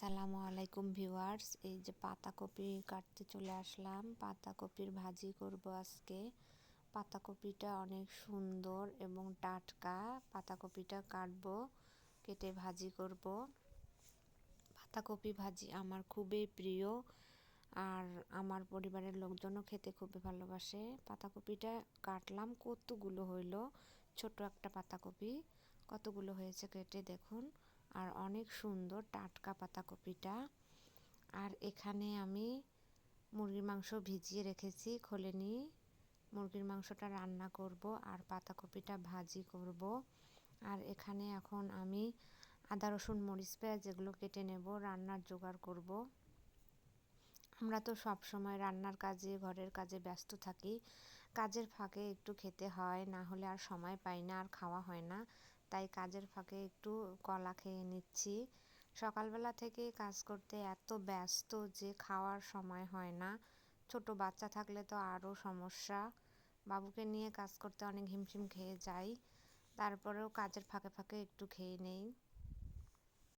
আসসালামু আলাইকুম ভিউয়ার্স, এই যে পাতাকপি কাটতে চলে আসলাম। পাতাকপির ভাজি করব আজকে। পাতাকপিটা অনেক সুন্দর এবং টাটকা। পাতাকপিটা কাটবো, কেটে ভাজি করব। পাতাকপি ভাজি আমার খুবই প্রিয়, আর আমার পরিবারের লোকজনও খেতে খুবই ভালোবাসে। পাতাকপিটা কাটলাম, কতগুলো হইলো, ছোট একটা পাতাকপি কতগুলো হয়েছে কেটে দেখুন। আর অনেক সুন্দর টাটকা পাতাকপিটা। আর এখানে আমি মুরগির মাংস ভিজিয়ে রেখেছি, খোলেনি। মুরগির মাংসটা রান্না করব আর পাতাকপিটা ভাজি করব। আর এখানে এখন আমি আদা রসুন মরিচ পেঁয়াজ যেগুলো কেটে নেব, রান্নার জোগাড় করব। আমরা তো সব সময় রান্নার কাজে, ঘরের কাজে ব্যস্ত থাকি। কাজের ফাঁকে একটু খেতে হয়, না হলে আর সময় পাই না, আর খাওয়া হয় না। তাই কাজের ফাঁকে একটু কলা খেয়ে নিচ্ছি। সকালবেলা থেকে কাজ করতে এত ব্যস্ত যে খাওয়ার সময় হয় না। ছোট বাচ্চা থাকলে তো আরও সমস্যা। বাবুকে নিয়ে কাজ করতে অনেক হিমশিম খেয়ে যাই, তারপরেও কাজের ফাঁকে ফাঁকে একটু খেয়ে নেই।